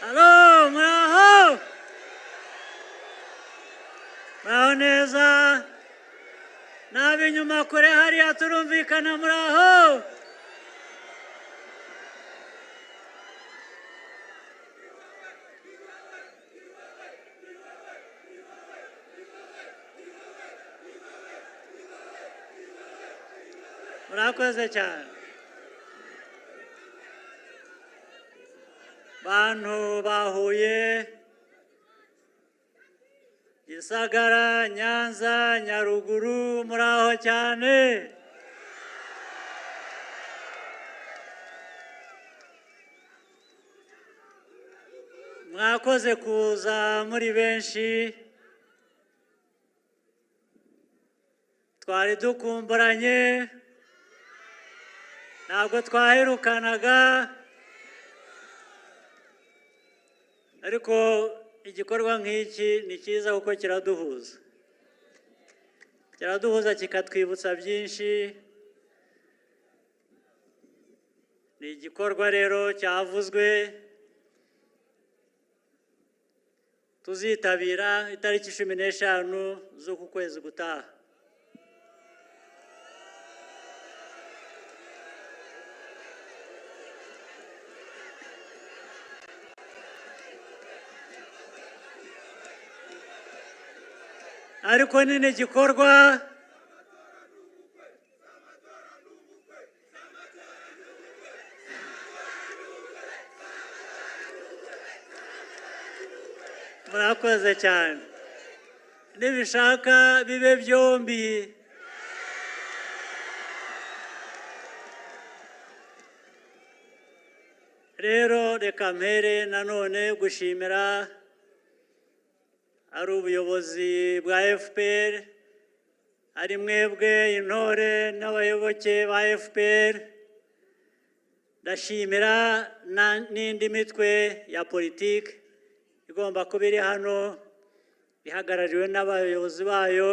Halo, muraho! Muraho neza? N'ab'inyuma kure hariya turumvikana muraho! Murakoze cyane. Bantu bahuye, Gisagara, Nyanza, Nyaruguru, muraho cyane. Mwakoze kuza muri benshi. Twari dukumburanye, ntabwo twaherukanaga, ariko igikorwa nk'iki ni cyiza kuko kiraduhuza. Kiraduhuza kikatwibutsa byinshi. Ni igikorwa rero cyavuzwe tuzitabira itariki 15 z'uku kwezi gutaha. Ariko ni igikorwa murakoze cyane. Nibishaka bibe byombi. Rero reka mpere nanone gushimira ari ubuyobozi bwa FPR, ari mwebwe intore n'abayoboke ba FPR. Ndashimira n'indi mitwe ya politiki igomba kuba iri hano ihagarariwe n'abayobozi bayo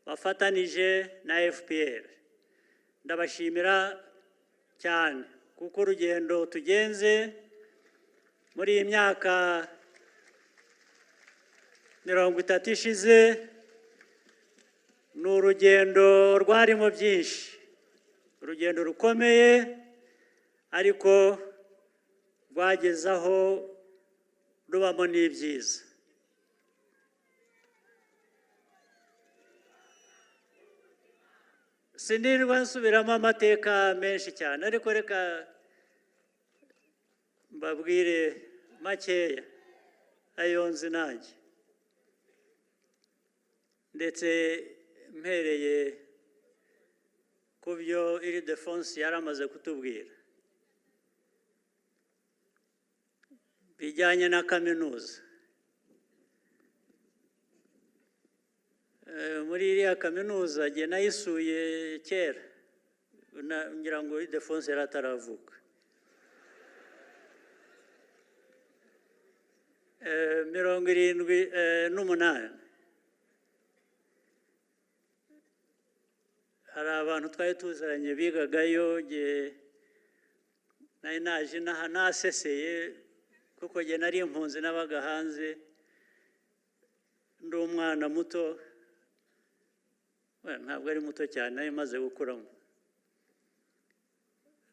bafatanije na FPR. Ndabashimira cyane kuko urugendo tugenze muri iyi myaka 30 ishize ni urugendo rwarimo byinshi, urugendo rukomeye, ariko rwageze aho rubamo n'ibyiza. Sinirwa nsubiramo amateka menshi cyane, ariko reka mbabwire makeya ayo nzi nanjye, ndetse mpereye ku byo Ildefonsi yari amaze kutubwira bijyanye na kaminuza. Muri iriya kaminuza jye nayisuye kera, ngira ngo Ildefonsi yari ataravuka. 78 hari abantu twari tuziranye bigagayo, jye nari naje naseseye kuko jye nari impunzi nabaga hanze ndi umwana muto. Ntabwo ari muto cyane, nari maze gukuramo.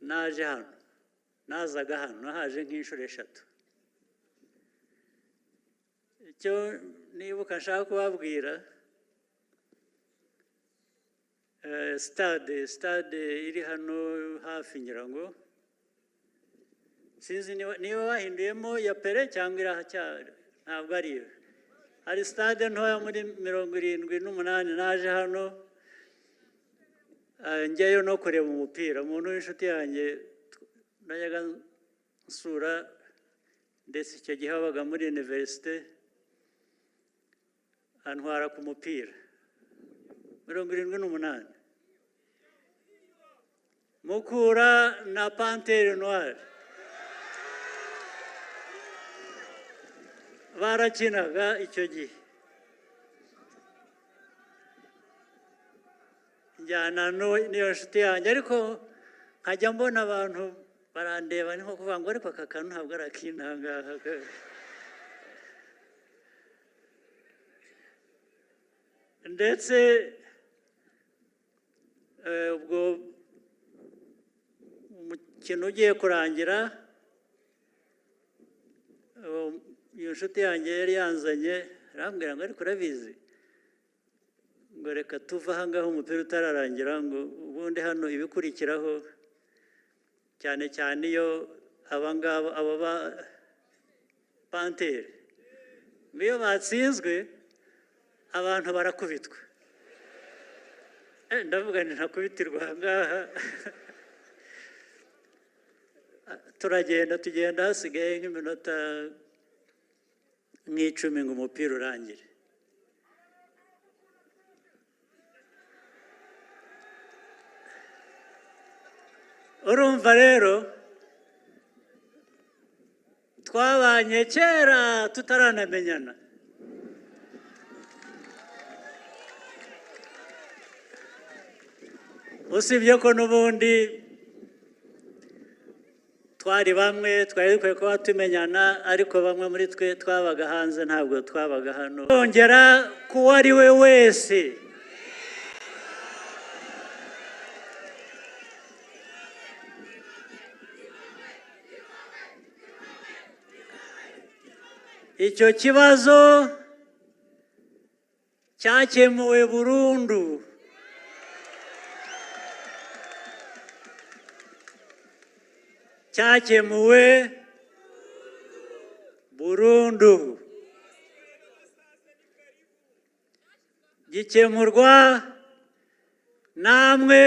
Naje hano, nazaga hano, nahaje nk'inshuro 3. Icyo nibuka nshaka kubabwira, stade iri hano hafi ngira ngo, sinzi niba bahinduyemo ya Pere cyangwa irahacyari, ntabwo ari yo. Hari stade ntoya muri 78 naje hano njyayo no kureba umupira. Umuntu w'inshuti yanjye najyaga nsura, ndetse icyo gihe wabaga muri universite, antwara ku mupira 78. Mukura na Panthère Noire barakinaga icyo gihe. njyana n'iyo nshuti yanjye ariko nkajya mbona abantu barandeba ni nko kuvuga ngo ariko aka kantu ntabwo ari akintangaha ndetse ubwo umukino ugiye kurangira iyo nshuti yanjye yari yanzanye arambwira ngo ariko urabizi ngo reka tuve aha ngaho umupira utararangira ngo ubundi hano ibikurikiraho cyane cyane iyo aba ba Pantere iyo batsinzwe abantu barakubitwa ndavuga nti ntakubitirwa aha ngaha tugenda hasigaye nk'iminota nk'icumi ngo umupira urangire urumva rero twabanye kera tutaranamenyana usibye ko n'ubundi twari bamwe twari dukwiye kuba tumenyana ariko bamwe muri twe twabaga hanze ntabwo twabaga hano kongera kuwo ari we wese icyo kibazo cyakemuwe burundu cyakemuwe burundu gikemurwa namwe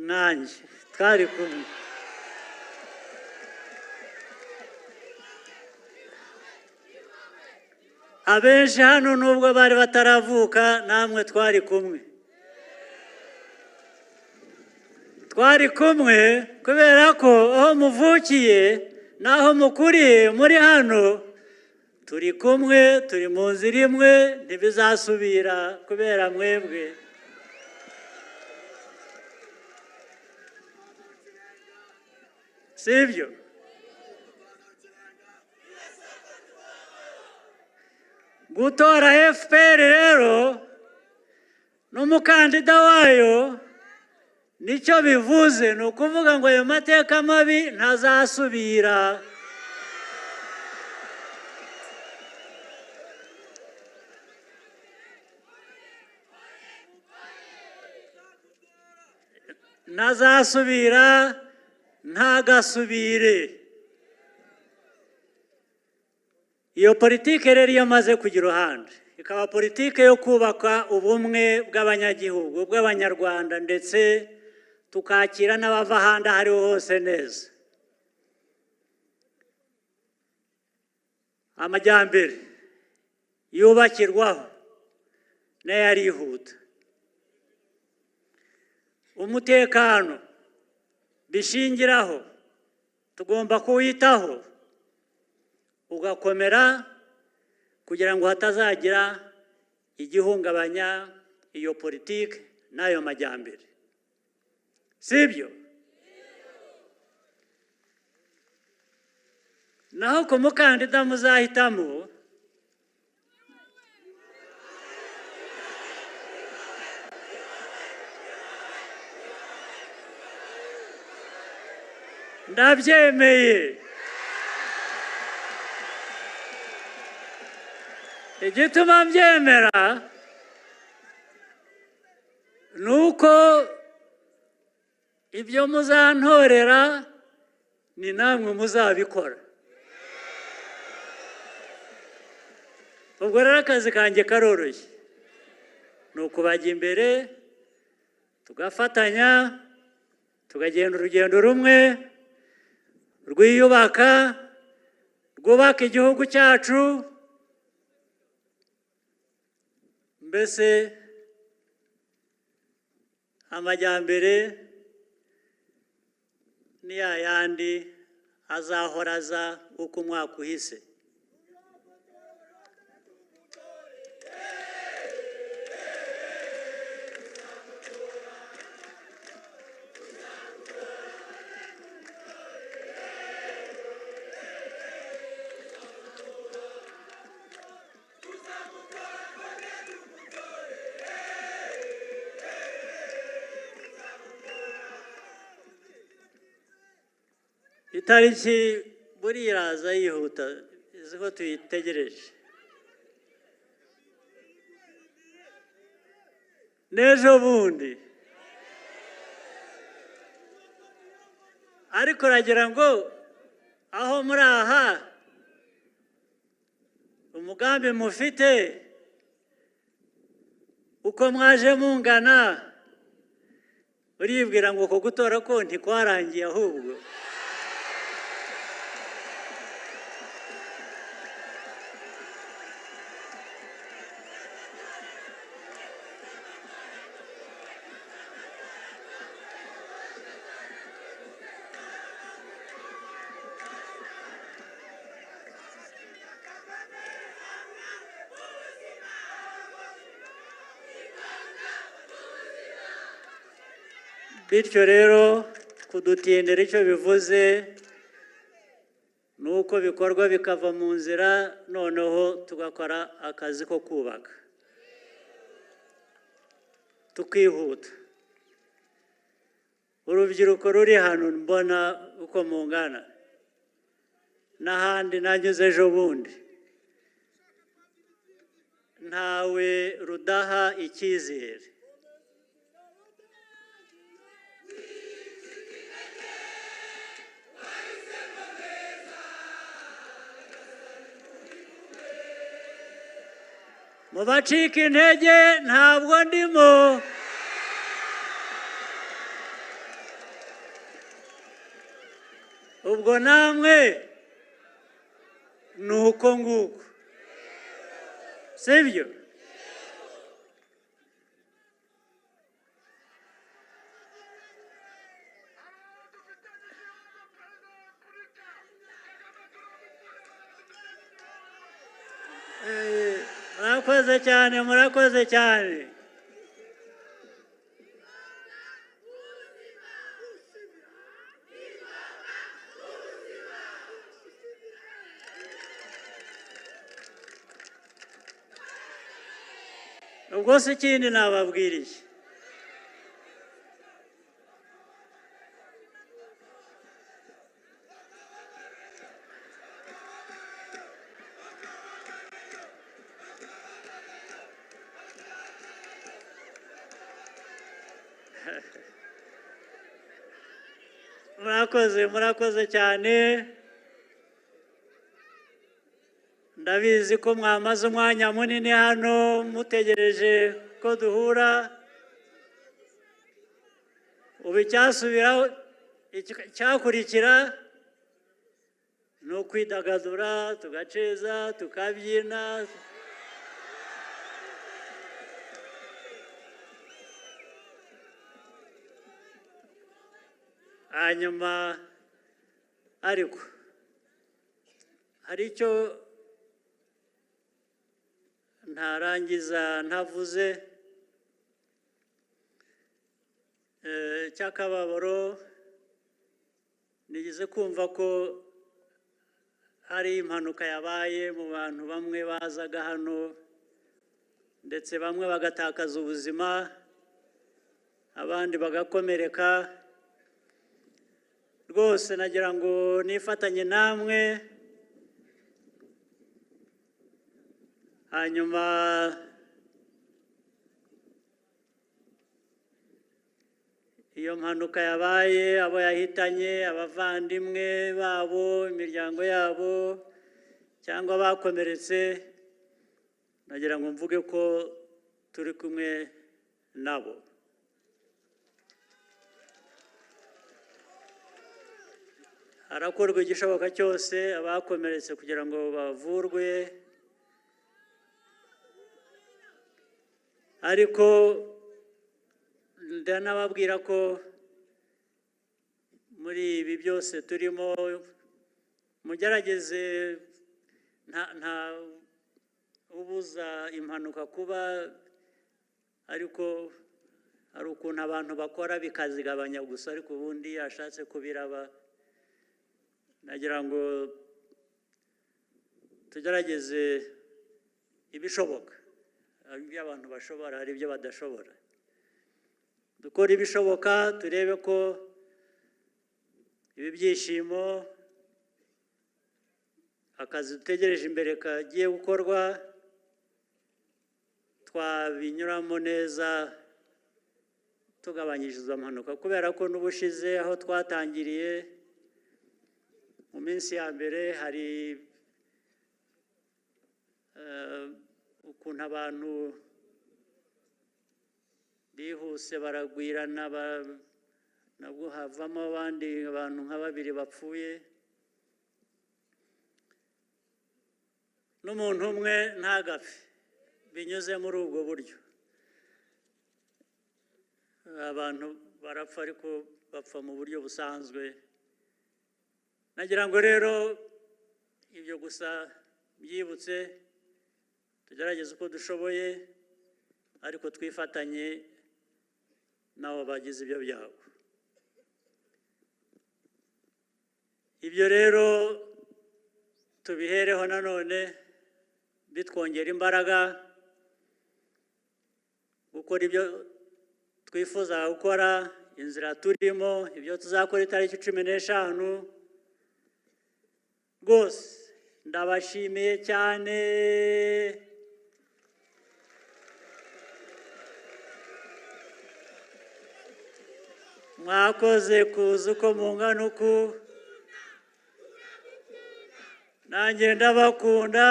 nanjye twari kumwe abenshi hano nubwo bari bataravuka namwe twari kumwe kubera ko aho muvukiye n'aho mukuriye muri hano turi kumwe turi mu nzira imwe ntibizasubira kubera mwebwe sibyo gutora FPR rero n'umukandida wayo nicyo bivuze ni ukuvuga ngo ayo mateka mabi ntazasubira ntagasubire iyo politike rero iyo amaze kugira uruhande ikaba politike yo kubaka ubumwe bw'abanyagihugu bw'abanyarwanda ndetse tukakira n'abava ahandi aho ariho hose neza amajyambere yubakirwaho nayo arihuta umutekano bishingiraho tugomba kuwitaho ugakomera kugira ngo hatazagira igihungabanya iyo politike n'ayo majyambere sibyo naho ku mukandida muzahitamo ndabyemeye igituma mbyemera ni uko ibyo muzantorera ni namwe muzabikora ubwo rero akazi kanjye karoroshye ni ukubajya imbere tugafatanya tukagenda urugendo rumwe rwiyubaka rwubaka igihugu cyacu mbese amajyambere ni ya yandi azahora aza uko umwaka uhise itariki buriya iraza yihuta izi ko tuyitegereje n'ejo bundi ariko uragira ngo aho muri aha umugambi mufite uko mwaje mungana uribwira ngo uko gutora ko ntikwarangiye ahubwo bityo rero kudutindira icyo bivuze ni uko bikorwa bikava mu nzira noneho tugakora akazi ko kubaka tukihuta urubyiruko ruri hano mbona uko mungana n'ahandi nanyuze ejo bundi ntawe rudaha icyizere mu bacika intege ntabwo ndimo ubwo namwe ni uko nguko sibyo murakoze cyane murakoze cyane ubwo se ikindi nababwiriye murakoze cyane ndabizi ko mwamaze umwanya munini hano mutegereje ko duhura ubu icyasubiraho icyakurikira ni ukwidagadura tugaceza tukabyina hanyuma ariko hari icyo ntarangiza ntavuze cy'akababaro nigeze kumva ko hari impanuka yabaye mu bantu bamwe bazaga hano ndetse bamwe bagatakaza ubuzima abandi bagakomereka rwose nagira ngo nifatanye namwe hanyuma iyo mpanuka yabaye abo yahitanye abavandimwe babo imiryango yabo cyangwa bakomeretse nagira ngo mvuge ko turi kumwe nabo harakorwa igishoboka cyose abakomeretse kugira ngo bavurwe ariko ndanababwira ko muri ibi byose turimo mugerageze nta ubuza impanuka kuba ariko hari ukuntu abantu bakora bikazigabanya gusa ariko ubundi yashatse kubiraba nagira ngo tugerageze ibishoboka hari ibyo abantu bashobora hari ibyo badashobora dukora ibishoboka turebe ko ibi byishimo akazi dutegereje imbere kagiye gukorwa twabinyuramo neza tugabanyije izo mpanuka kubera ko n'ubushize aho twatangiriye mu minsi ya mbere hari ukuntu abantu bihuse baragwirana nabwo havamo abandi abantu nka babiri bapfuye n'umuntu umwe ntagapfe binyuze muri ubwo buryo abantu barapfa ariko bapfa mu buryo busanzwe nagira ngo rero ibyo gusa byibutse tugerageze uko dushoboye ariko twifatanye n'abo bagize ibyo byago ibyo rero tubihereho nanone bitwongera imbaraga gukora ibyo twifuza gukora inzira turimo ibyo tuzakora itariki 15 rwose ndabashimiye cyane mwakoze kuza uko mungana uku nanjye ndabakunda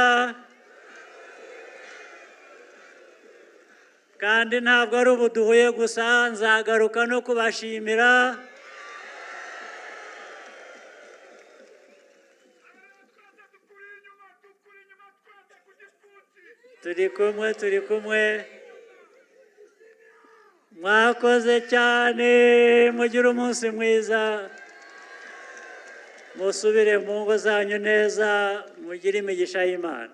kandi ntabwo ari ubu duhuye gusa nzagaruka no kubashimira turi kumwe mwakoze cyane mugire umunsi mwiza musubire mu ngo zanyu neza mugire imigisha y'Imana